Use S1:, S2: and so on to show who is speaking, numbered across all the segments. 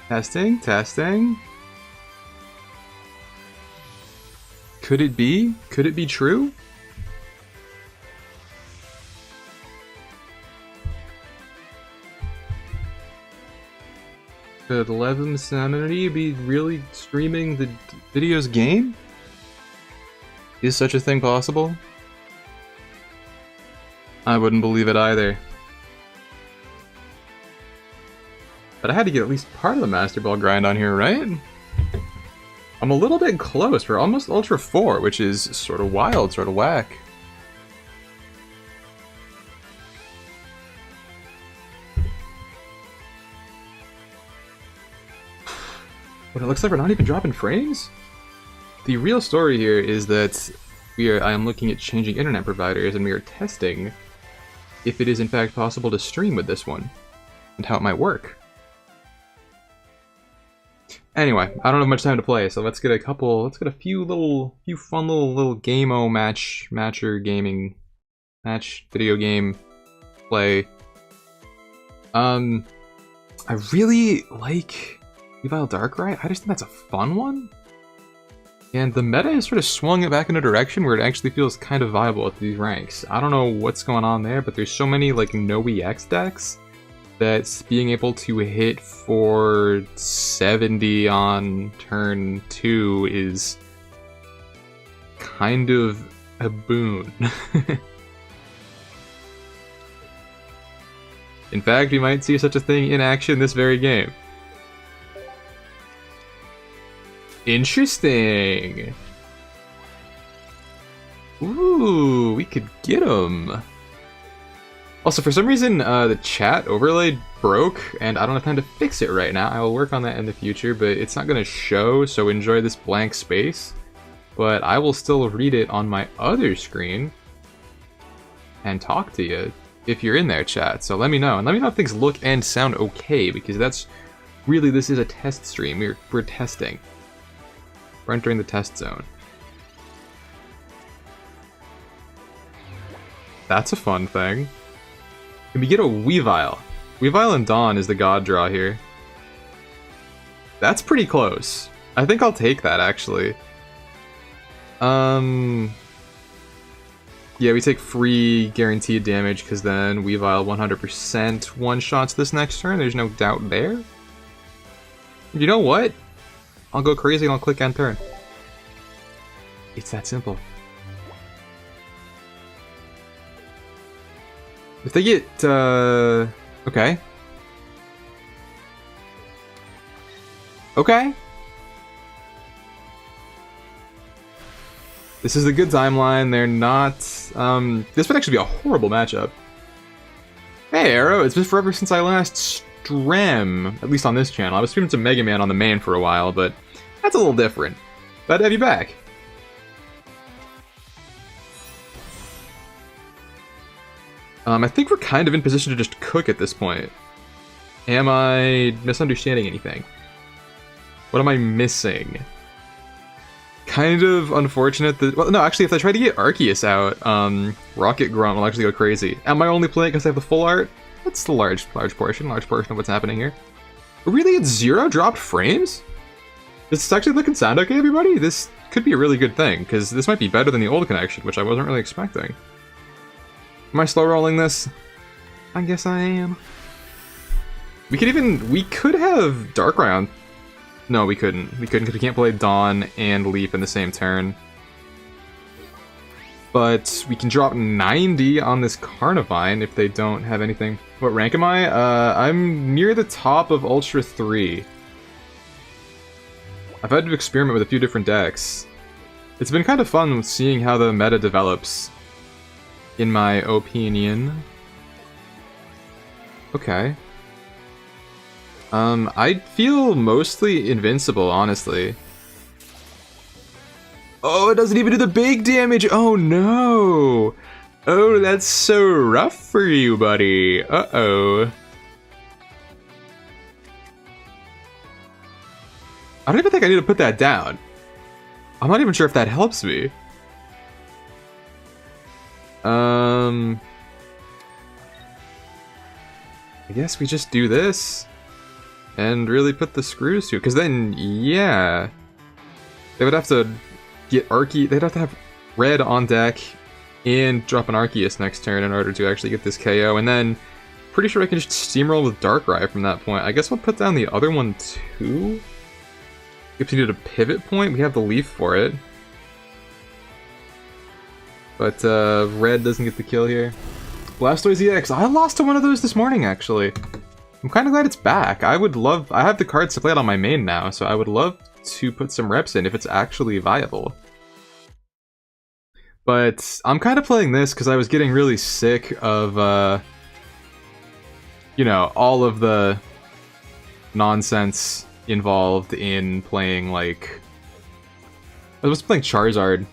S1: Testing, testing. Could it be? Could it be true? Could 11 Sanity be really streaming the video's game? Is such a thing possible? I wouldn't believe it either. But I had to get at least part of the Master Ball grind on here, right? I'm a little bit close. We're almost Ultra 4, which is sort of wild, sort of whack. But it looks like we're not even dropping frames? The real story here is that I am looking at changing internet providers, and we are testing if it is in fact possible to stream with this one, and how it might work. Anyway, I don't have much time to play, so let's get a few fun little game-o video game play. I really like Evil Darkrai. I just think that's a fun one. And the meta has sort of swung it back in a direction where it actually feels kind of viable at these ranks. I don't know what's going on there, but there's so many like no EX decks that being able to hit for 70 on turn 2 is kind of a boon. In fact, we might see such a thing in action this very game. Interesting! Ooh, we could get him! Also, for some reason, the chat overlay broke, and I don't have time to fix it right now. I will work on that in the future, but it's not going to show, so enjoy this blank space. But I will still read it on my other screen and talk to you if you're in there, chat. So let me know, and let me know if things look and sound okay, because that's really, this is a test stream. We're testing. We're entering the test zone. That's a fun thing. Can we get a Weavile? Weavile and Dawn is the god draw here. That's pretty close. I think I'll take that, actually. Yeah, we take free guaranteed damage, because then Weavile 100% one-shots this next turn. There's no doubt there. You know what? I'll go crazy and I'll click end turn. It's that simple. If they get, okay. Okay. This is a good timeline. They're not, this would actually be a horrible matchup. Hey, Arrow, it's been forever since I last streamed, at least on this channel. I was streaming some Mega Man on the main for a while, but that's a little different. Glad to have you back. I think we're kind of in position to just cook at this point. Am I misunderstanding anything? What am I missing? Kind of unfortunate that... Well, no, actually, if I try to get Arceus out, Rocket Grunt will actually go crazy. Am I only playing because I have the full art? That's the large portion of what's happening here. Really, it's 0 dropped frames? This is actually looking sound okay, everybody? This could be a really good thing, because this might be better than the old connection, which I wasn't really expecting. Am I slow rolling this? I guess I am. We could have Darkrai on. No, we couldn't. We couldn't, because we can't play Dawn and Leaf in the same turn. But we can drop 90 on this Carnivine if they don't have anything. What rank am I? I'm near the top of Ultra 3. I've had to experiment with a few different decks. It's been kind of fun seeing how the meta develops, in my opinion. Okay. I feel mostly invincible, honestly. Oh, it doesn't even do the big damage! Oh no! Oh, that's so rough for you, buddy. Uh-oh. I don't even think I need to put that down. I'm not even sure if that helps me. I guess we just do this. and really put the screws to it. Because then, yeah, they would have to get they'd have to have red on deck and drop an Arceus next turn in order to actually get this KO. And then, pretty sure I can just steamroll with Darkrai from that point. I guess we'll put down the other one too. If we need a pivot point, we have the leaf for it. But red doesn't get the kill here. Blastoise EX. I lost to one of those this morning, actually. I'm kind of glad it's back. I have the cards to play it on my main now, so I would love to put some reps in if it's actually viable. But I'm kind of playing this because I was getting really sick of, you know, all of the nonsense involved in playing, like... I was playing Charizard.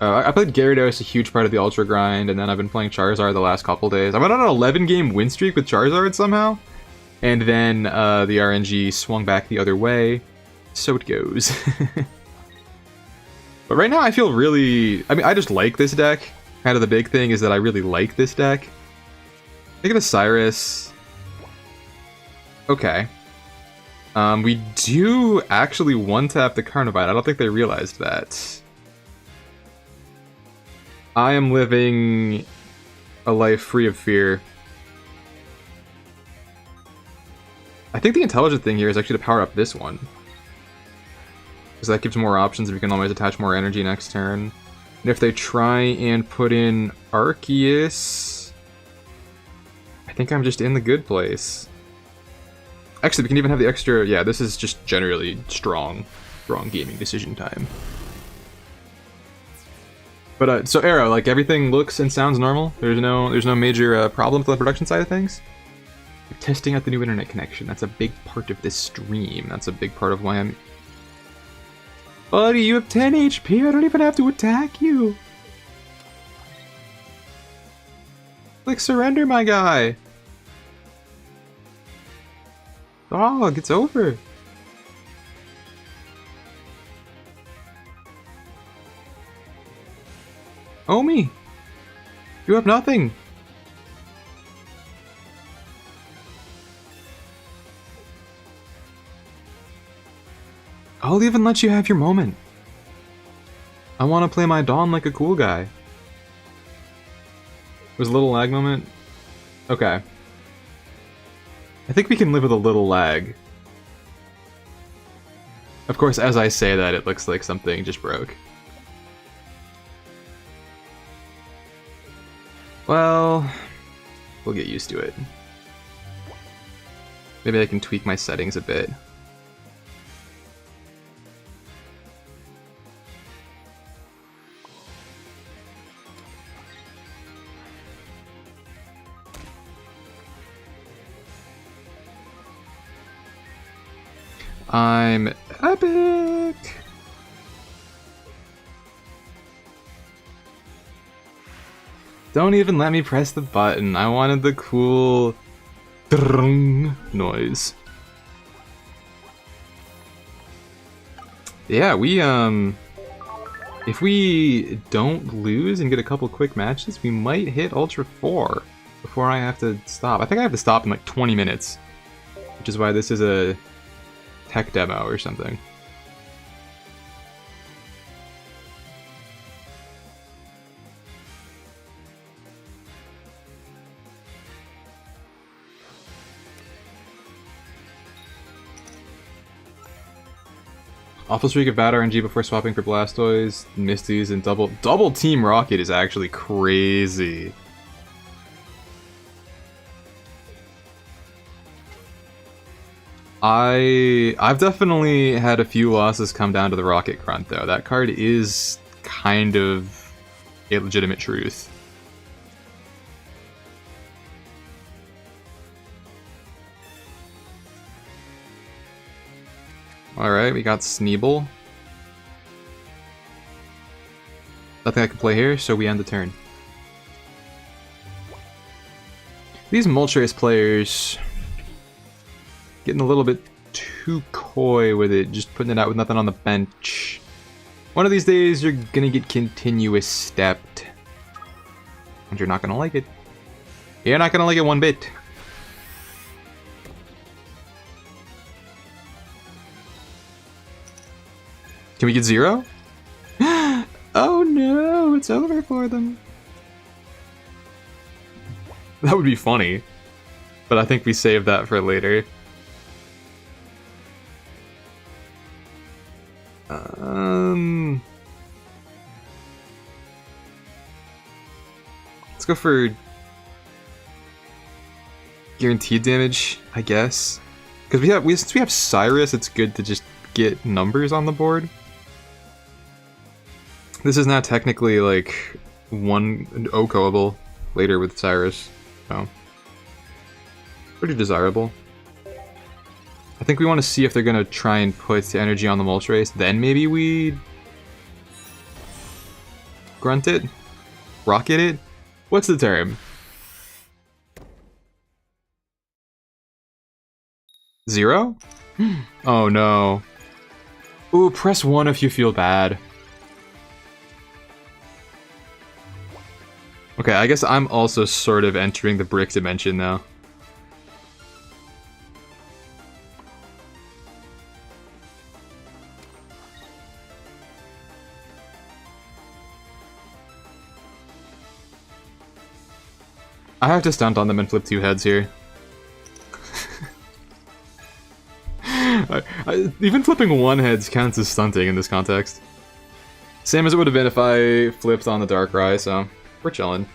S1: I played Gyarados, a huge part of the Ultra grind, and then I've been playing Charizard the last couple days. I went on an 11-game win streak with Charizard somehow, and then the RNG swung back the other way. So it goes. But right now I feel really... I mean, I just like this deck. Kind of the big thing is that I really like this deck. Take it a Cyrus. Okay. We do actually one-tap the Carnivine. I don't think they realized that. I am living a life free of fear. I think the intelligent thing here is actually to power up this one. Because that gives more options and we can always attach more energy next turn. And if they try and put in Arceus... I think I'm just in the good place. Actually, we can even have the extra... Yeah, this is just generally strong gaming decision time. But, so Arrow, like, everything looks and sounds normal? There's no major problems on the production side of things? We're testing out the new internet connection. That's a big part of this stream. That's a big part of why I'm... Buddy, you have 10 HP. I don't even have to attack you. Like, surrender, my guy. Dog, it's over. Omi, you have nothing. I'll even let you have your moment. I want to play my Dawn like a cool guy. Was a little lag moment? Okay. I think we can live with a little lag. Of course, as I say that, it looks like something just broke. Well, we'll get used to it. Maybe I can tweak my settings a bit. I'm epic! Don't even let me press the button. I wanted the cool drrrng noise. Yeah, we if we don't lose and get a couple quick matches, we might hit Ultra 4 before I have to stop. I think I have to stop in like 20 minutes, which is why this is a tech demo or something. Awful streak of bad RNG before swapping for Blastoise, Misty's, and double Team Rocket is actually crazy. I've definitely had a few losses come down to the Rocket Grunt though. That card is kind of a legitimate truth. Alright, we got Sneeble. Nothing I can play here, so we end the turn. These Moltres players getting a little bit too coy with it, just putting it out with nothing on the bench. One of these days, you're gonna get continuous stepped. And you're not gonna like it. You're not gonna like it one bit. Can we get 0? Oh no, it's over for them. That would be funny. But I think we saved that for later. Let's go for guaranteed damage, I guess. Because since we have Cyrus, it's good to just get numbers on the board. This is now technically like one Okoable later with Cyrus, so pretty desirable. I think we want to see if they're gonna try and put energy on the Moltres, then maybe we grunt it, rocket it. What's the term? 0? Oh no. Ooh, press 1 if you feel bad. Okay, I guess I'm also sort of entering the brick dimension now. I have to stunt on them and flip 2 heads here. Even flipping 1 head counts as stunting in this context. Same as it would have been if I flipped on the Darkrai, so we're chilling.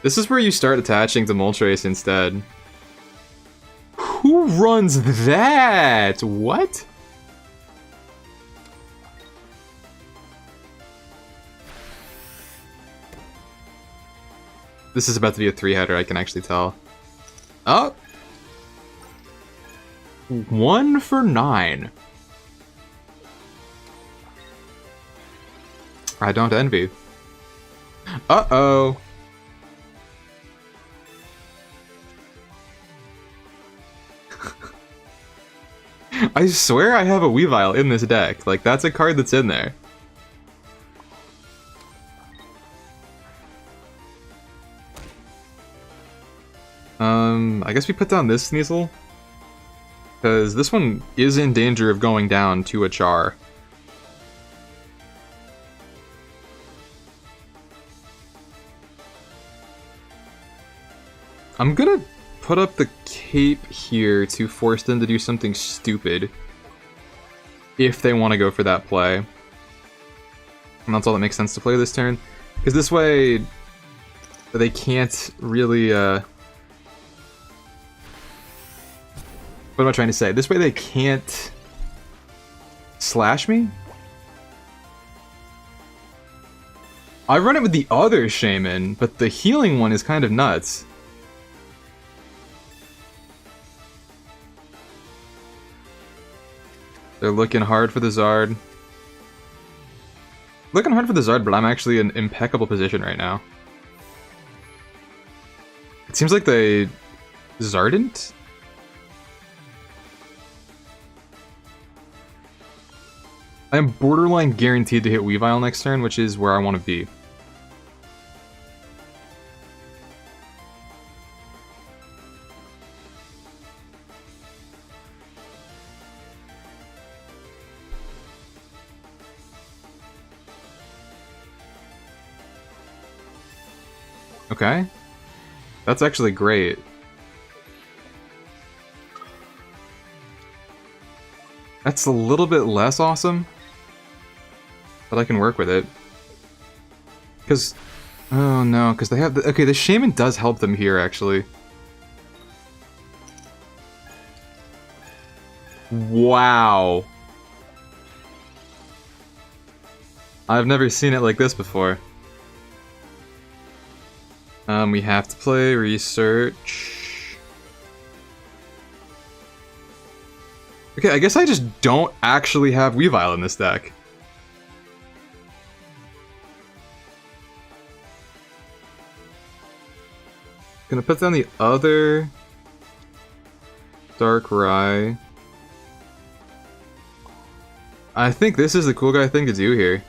S1: This is where you start attaching to Moltres instead. Who runs that? What? This is about to be a 3-header, I can actually tell. Oh! 1 for 9. I don't envy. Uh-oh. I swear I have a Weavile in this deck. Like, that's a card that's in there. I guess we put down this Sneasel. Because this one is in danger of going down to a Char. I'm gonna put up the cape here to force them to do something stupid. If they want to go for that play. And that's all that makes sense to play this turn. Because this way, they can't really, what am I trying to say? This way they can't slash me? I run it with the other Shaman, but the healing one is kind of nuts. They're looking hard for the Zard. Looking hard for the Zard, but I'm actually in impeccable position right now. It seems like they Zardent? I am borderline guaranteed to hit Weavile next turn, which is where I want to be. Okay. That's actually great. That's a little bit less awesome. But I can work with it. Because... oh no, because they have... okay, the Shaman does help them here, actually. Wow. I've never seen it like this before. We have to play research. Okay, I guess I just don't actually have Weavile in this deck. Gonna put down the other Darkrai. I think this is the cool guy thing to do here.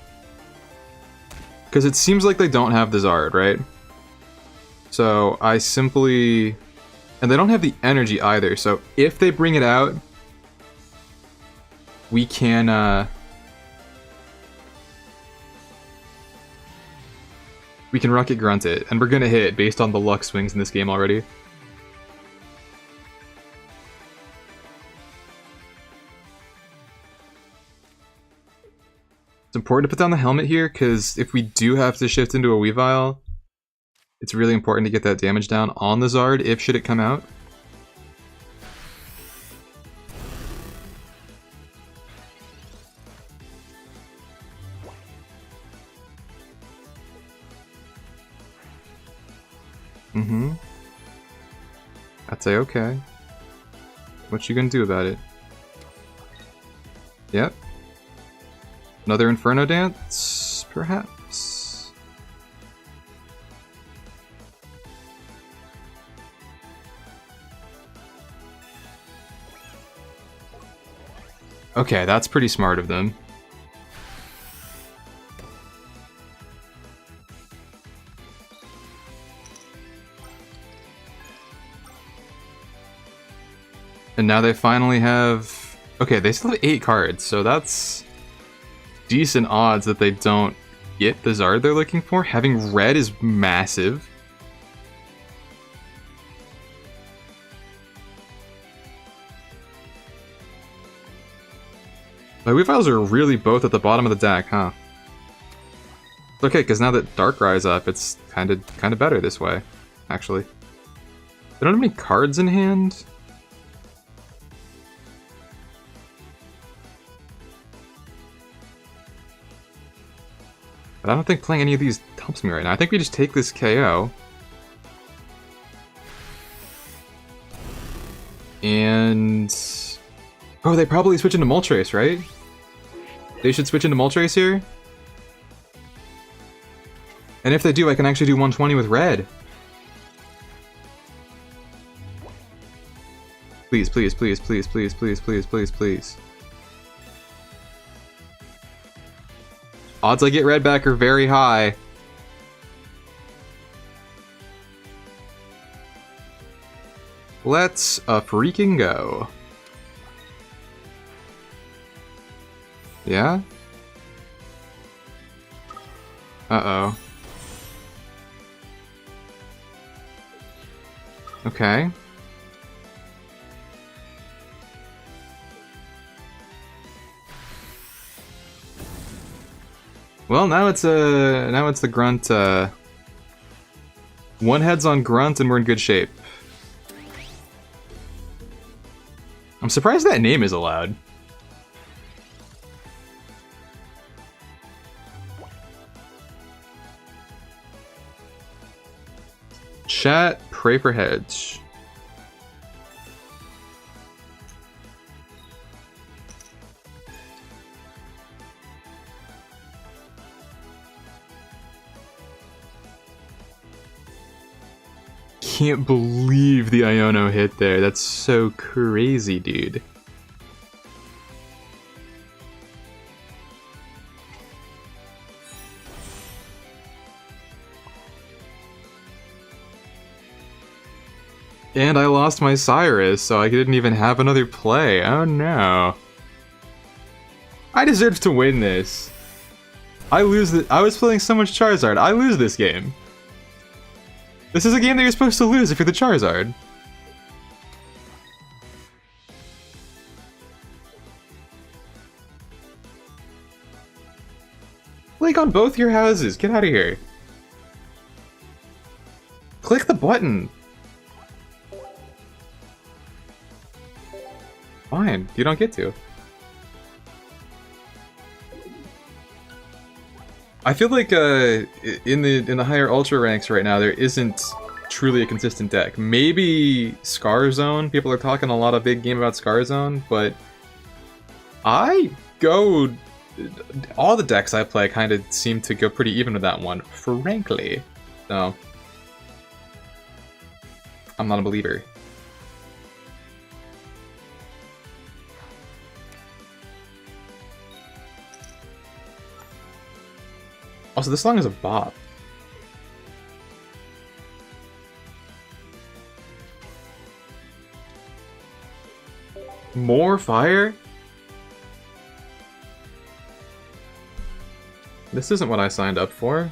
S1: Because it seems like they don't have the Zard, right? So I simply... and they don't have the energy either, so if they bring it out, we can Rocket Grunt it, and we're gonna hit based on the luck swings in this game already. It's important to put down the helmet here, because if we do have to shift into a Weavile, it's really important to get that damage down on the Zard if should it come out. I'd say okay. What you gonna do about it? Yep. Another Inferno Dance, perhaps? Okay, that's pretty smart of them. And now they finally have... Okay, they still have 8 cards, so that's decent odds that they don't get the Zard they're looking for. Having red is massive. My Weaviles are really both at the bottom of the deck, huh? It's okay, because now that Darkrai's up, it's kind of better this way, actually. They don't have any cards in hand. But I don't think playing any of these helps me right now. I think we just take this KO. And... Oh, they probably switch into Moltres, right? They should switch into Moltres here? And if they do, I can actually do 120 with red. Please, please, please, please, please, please, please, please, please. Odds I get red back are very high. Let's freaking go. Yeah? Uh-oh. Okay. Well, now it's the Grunt, one head's on Grunt and we're in good shape. I'm surprised that name is allowed. Chat, pray for heads. Can't believe the Iono hit there. That's so crazy, dude. And I lost my Cyrus, so I didn't even have another play. Oh no. I deserve to win this. I was playing so much Charizard. I lose this game. This is a game that you're supposed to lose if you're the Charizard. Click on both your houses. Get out of here. Click the button. Fine, you don't get to. I feel like in the higher Ultra ranks right now, there isn't truly a consistent deck. Maybe Scar Zone. People are talking a lot of big game about Scar Zone, but all the decks I play kind of seem to go pretty even with that one, frankly. So I'm not a believer. Also, this song is a bop. More fire? This isn't what I signed up for.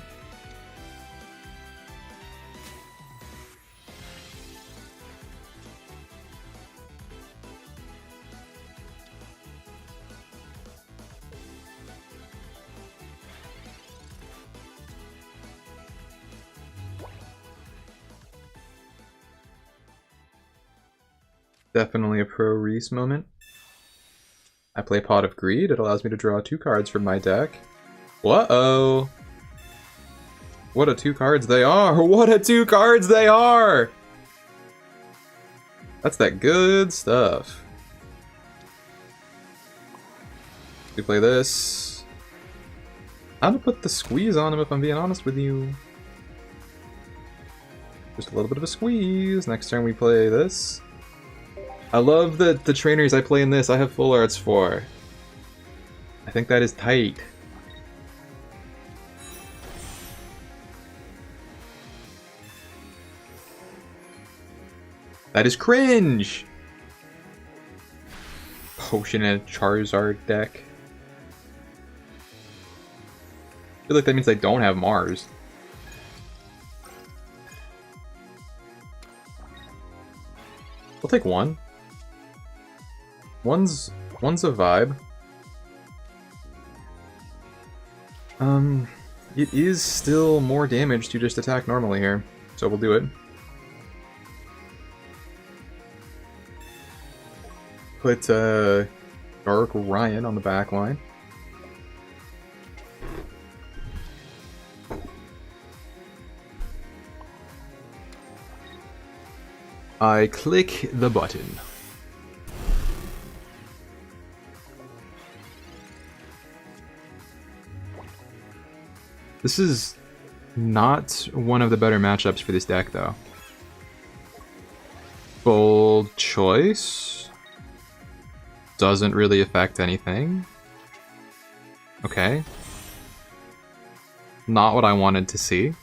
S1: Definitely a pro Reese moment. I play Pot of Greed. It allows me to draw 2 cards from my deck. Whoa! What a 2 cards they are! What a 2 cards they are! That's that good stuff. We play this. How to put the squeeze on him, if I'm being honest with you. Just a little bit of a squeeze. Next turn we play this. I love the trainers I play in this I have full arts for. I think that is tight. That is cringe! Potion and Charizard deck. I feel like that means I don't have Mars. I'll take one. One's a vibe. It is still more damage to just attack normally here, so we'll do it. Put Dark Ryan on the back line. I click the button. This is not one of the better matchups for this deck, though. Bold choice. Doesn't really affect anything. Okay. Not what I wanted to see.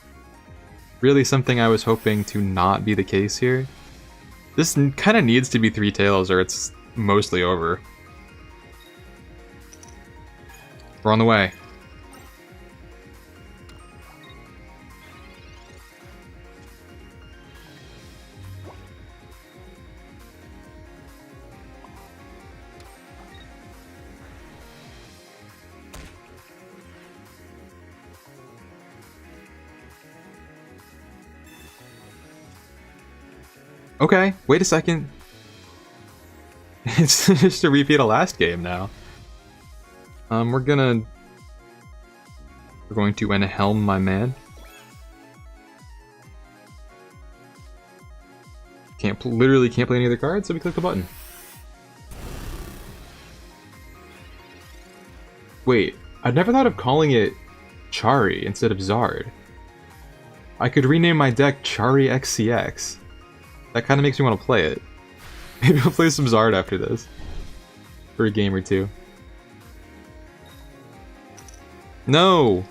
S1: Really something I was hoping to not be the case here. This kind of needs to be 3 tails or it's mostly over. We're on the way. Okay, wait a second. It's just a repeat of last game now. We're going to Enhelm my man. Literally can't play any other cards, so we click the button. Wait, I'd never thought of calling it Chari instead of Zard. I could rename my deck Chari XCX. That kind of makes me want to play it. Maybe I'll play some Zard after this. For a game or two. No!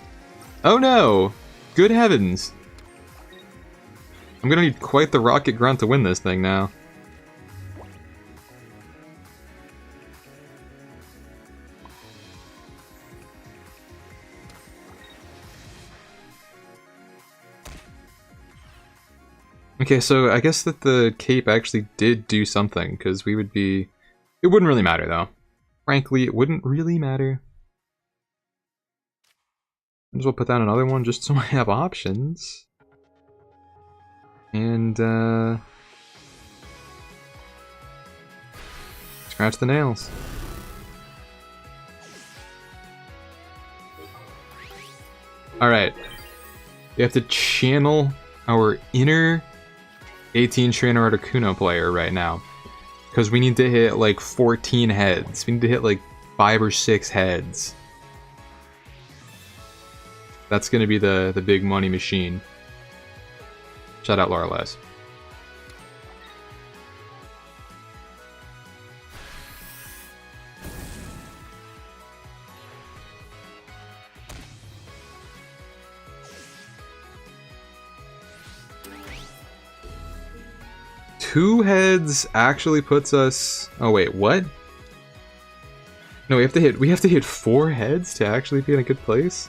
S1: Oh no! Good heavens! I'm gonna need quite the rocket grunt to win this thing now. Okay, so I guess that the cape actually did do something, because we would be... It wouldn't really matter, though. Frankly, it wouldn't really matter. Might as well put down another one just so I have options. And, scratch the nails. Alright. We have to channel our inner 18 Trainer Articuno player right now. Because we need to hit like 14 heads. We need to hit like 5 or 6 heads. That's gonna be the big money machine. Shout out Laura Les. Two heads actually puts us... Oh wait, what? No, we have to hit 4 heads to actually be in a good place?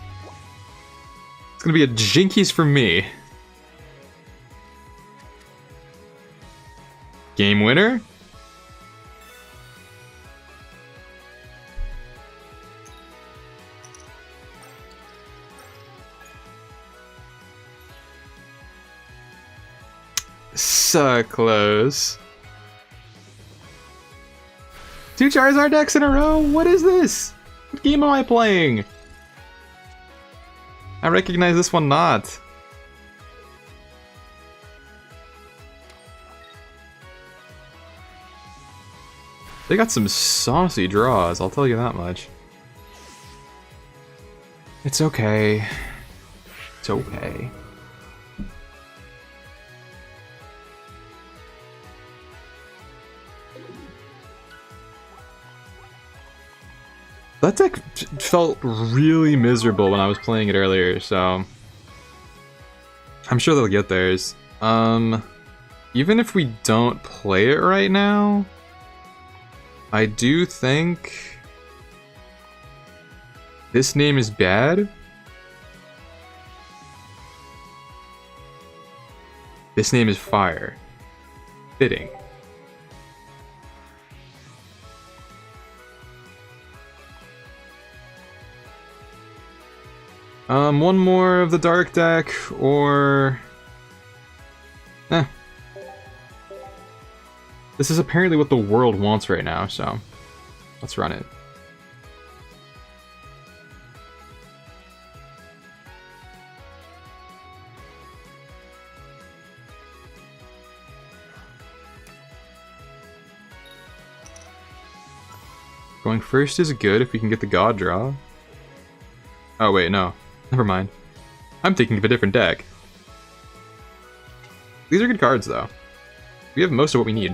S1: It's gonna be a Jinkies for me. Game winner? So close. 2 Charizard decks in a row? What is this? What game am I playing? I recognize this one not. They got some saucy draws, I'll tell you that much. It's okay. It's okay. That deck felt really miserable when I was playing it earlier, so I'm sure they'll get theirs. Even if we don't play it right now, I do think this name is bad. This name is fire. Fitting. One more of the dark deck, or... This is apparently what the world wants right now, so let's run it. Going first is good if we can get the God draw. Oh wait, no. Never mind. I'm thinking of a different deck. These are good cards, though. We have most of what we need.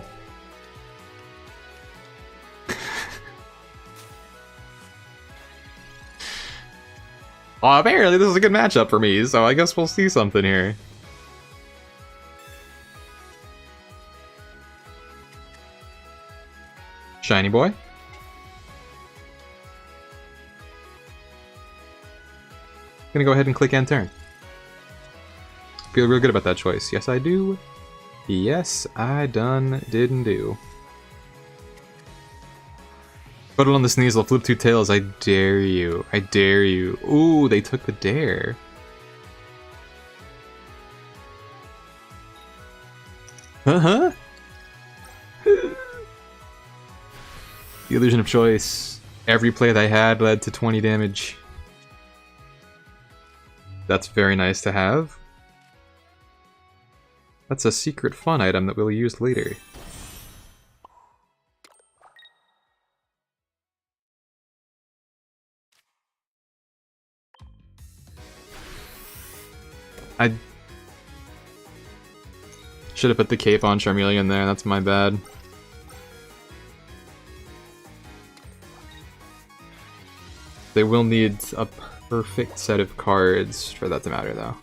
S1: Well, apparently this is a good matchup for me, so I guess we'll see something here. Shiny boy. Gonna go ahead and click end turn. Feel real good about that choice. Yes, I do. Yes, I done didn't do. Put it on the Sneasel, flip 2 tails, I dare you. I dare you. Ooh, they took the dare. Uh-huh. The illusion of choice. Every play that I had led to 20 damage. That's very nice to have. That's a secret fun item that we'll use later. I should have put the cape on Charmeleon there, that's my bad. They will need a perfect set of cards for that to matter, though.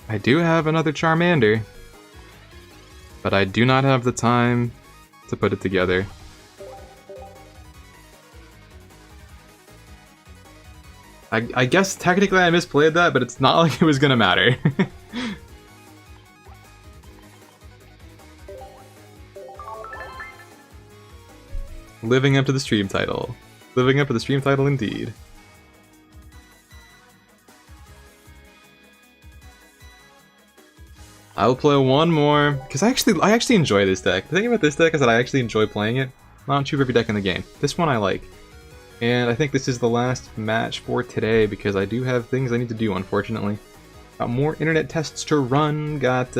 S1: I do have another Charmander, but I do not have the time to put it together. I guess technically I misplayed that, but it's not like it was gonna matter. Living up to the stream title. Living up to the stream title indeed. I'll play one more, because I actually enjoy this deck. The thing about this deck is that I actually enjoy playing it. Not choose every deck in the game. This one I like. And I think this is the last match for today, because I do have things I need to do, unfortunately. Got more internet tests to run, got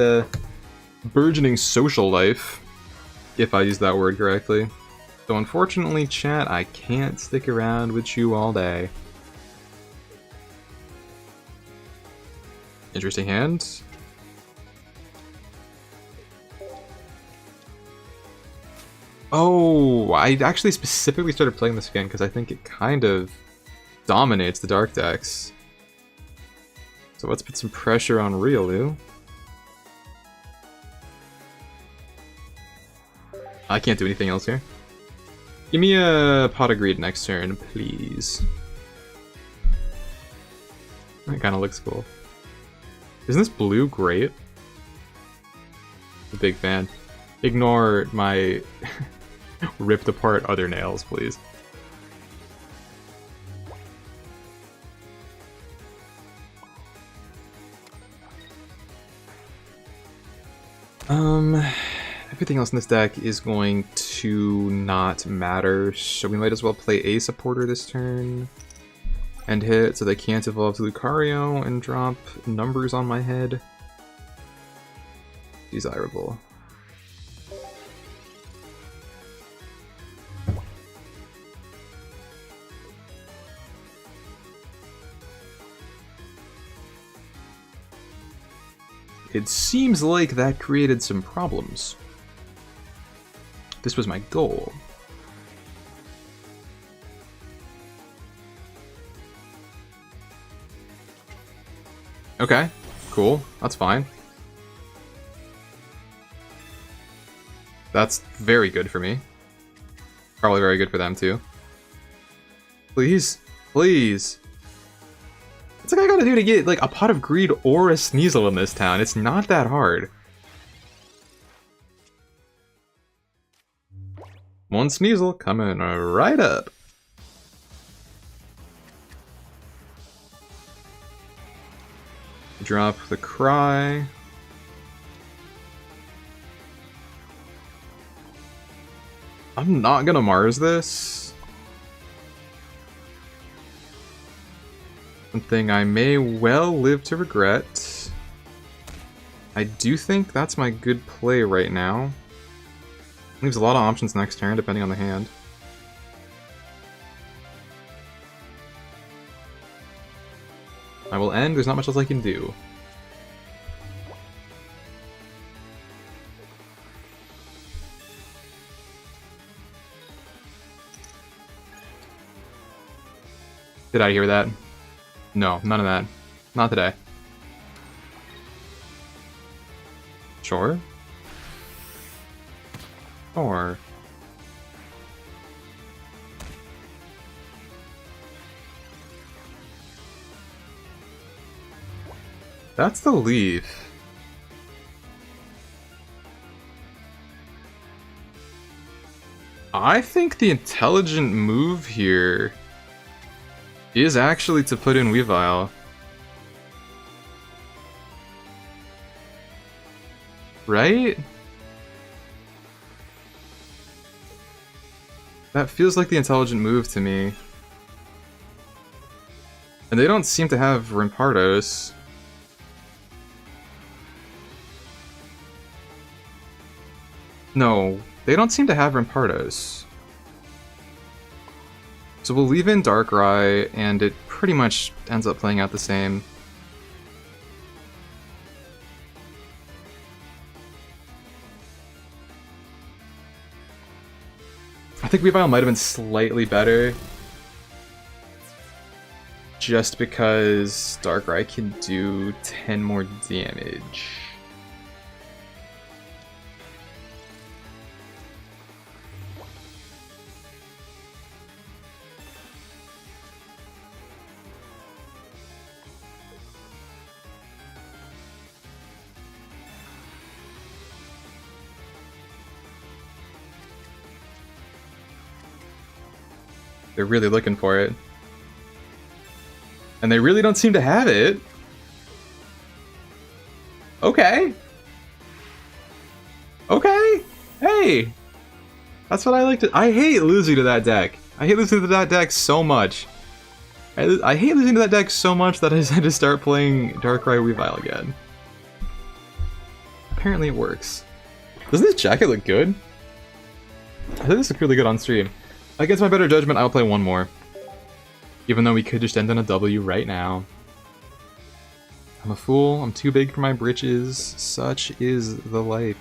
S1: burgeoning social life, if I use that word correctly. So unfortunately, chat, I can't stick around with you all day. Interesting hand. Oh, I actually specifically started playing this again because I think it kind of dominates the dark decks. So let's put some pressure on Riolu. I can't do anything else here. Give me a Pot of Greed next turn, please. That kind of looks cool. Isn't this blue great? I'm a big fan. Ignore my ripped apart other nails, please. Everything else in this deck is going to not matter, so we might as well play a supporter this turn and hit so they can't evolve to Lucario and drop numbers on my head. Desirable. It seems like that created some problems. This was my goal. Okay, cool. That's fine. That's very good for me. Probably very good for them too. Please, please. What's like I gotta do to get like a Pot of Greed or a Sneasel in this town? It's not that hard. One Sneasel coming right up. Drop the Cry. I'm not gonna Mars this. Something I may well live to regret. I do think that's my good play right now. Leaves a lot of options next turn, depending on the hand. I will end, there's not much else I can do. Did I hear that? No, none of that. Not today. Sure. Or... That's the leaf. I think the intelligent move here is actually to put in Weavile. Right? That feels like the intelligent move to me. And they don't seem to have Rampardos. No, they don't seem to have Rampardos. So we'll leave in Darkrai, and it pretty much ends up playing out the same. I think Weavile might have been slightly better. Just because Darkrai can do 10 more damage. They're really looking for it. And they really don't seem to have it. Okay. Okay. Hey. That's what I like to... I hate losing to that deck. I hate losing to that deck so much. I hate losing to that deck so much that I decided to start playing Darkrai Weavile again. Apparently it works. Doesn't this jacket look good? I think this looks really good on stream. Against my better judgment, I'll play one more. Even though we could just end on a W right now. I'm a fool. I'm too big for my britches. Such is the life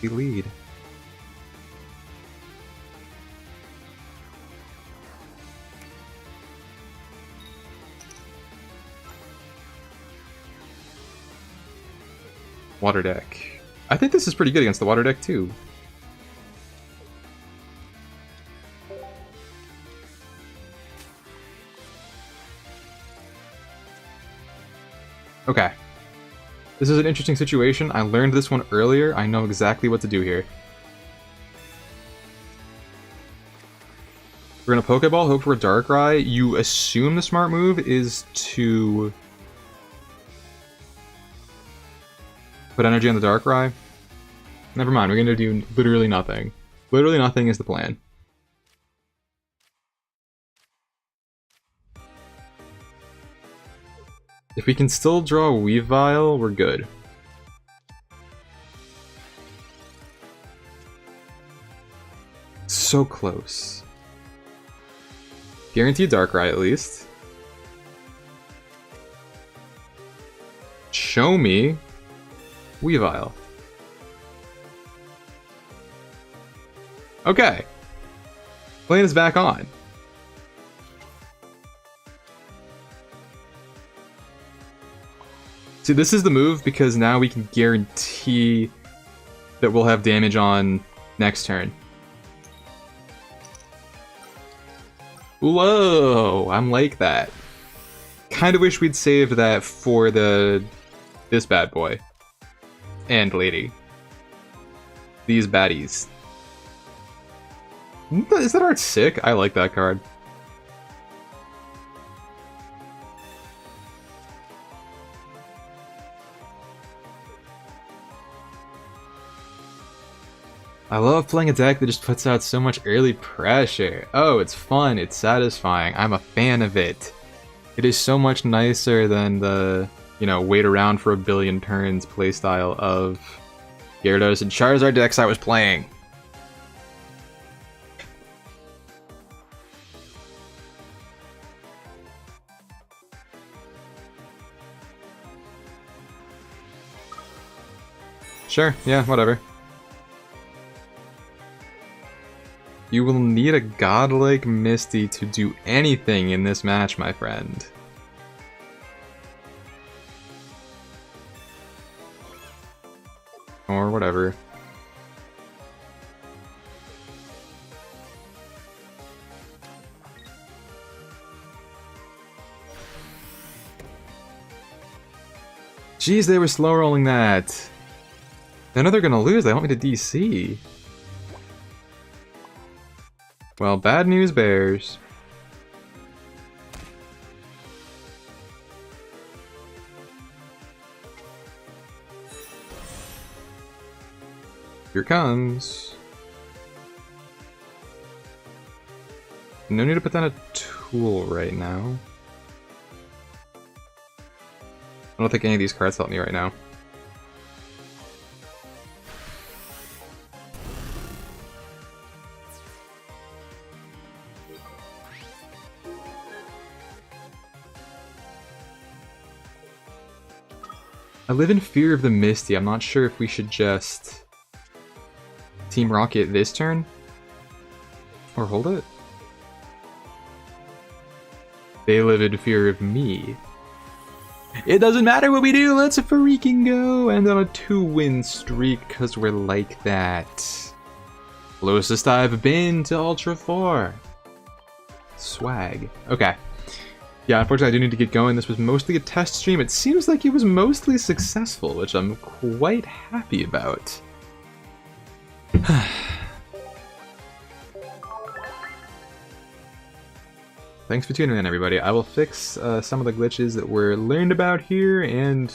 S1: we lead. Water deck. I think this is pretty good against the water deck too. Okay. This is an interesting situation. I learned this one earlier. I know exactly what to do here. We're gonna Pokeball, hope for a Darkrai. You assume the smart move is to put energy on the Darkrai. Never mind, we're gonna do literally nothing. Literally nothing is the plan. If we can still draw a Weavile, we're good. So close. Guaranteed Darkrai at least. Show me Weavile. Okay. Plan is back on. See, this is the move because now we can guarantee that we'll have damage on next turn. Whoa, I'm like that. Kind of wish we'd saved that for this bad boy. And lady. These baddies. Is that art sick? I like that card. I love playing a deck that just puts out so much early pressure. Oh, it's fun, it's satisfying, I'm a fan of it. It is so much nicer than the, you know, wait around for a billion turns playstyle of Gyarados and Charizard decks I was playing. Sure, yeah, whatever. You will need a godlike Misty to do anything in this match, my friend. Or whatever. Jeez, they were slow rolling that. I know they're gonna lose, they want me to DC. Well, bad news bears. Here comes. No need to put down a tool right now. I don't think any of these cards help me right now. I live in fear of the Misty. I'm not sure if we should just Team Rocket this turn or hold it. They live in fear of me. It doesn't matter what we do, let's freaking go! And on a 2-win streak, because we're like that. Closest I've been to Ultra 4. Swag. Okay. Yeah, unfortunately I do need to get going. This was mostly a test stream. It seems like it was mostly successful, which I'm quite happy about. Thanks for tuning in, everybody. I will fix some of the glitches that were learned about here and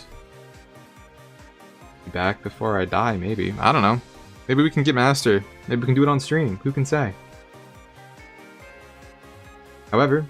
S1: be back before I die, maybe. I don't know. Maybe we can get Master. Maybe we can do it on stream. Who can say? However,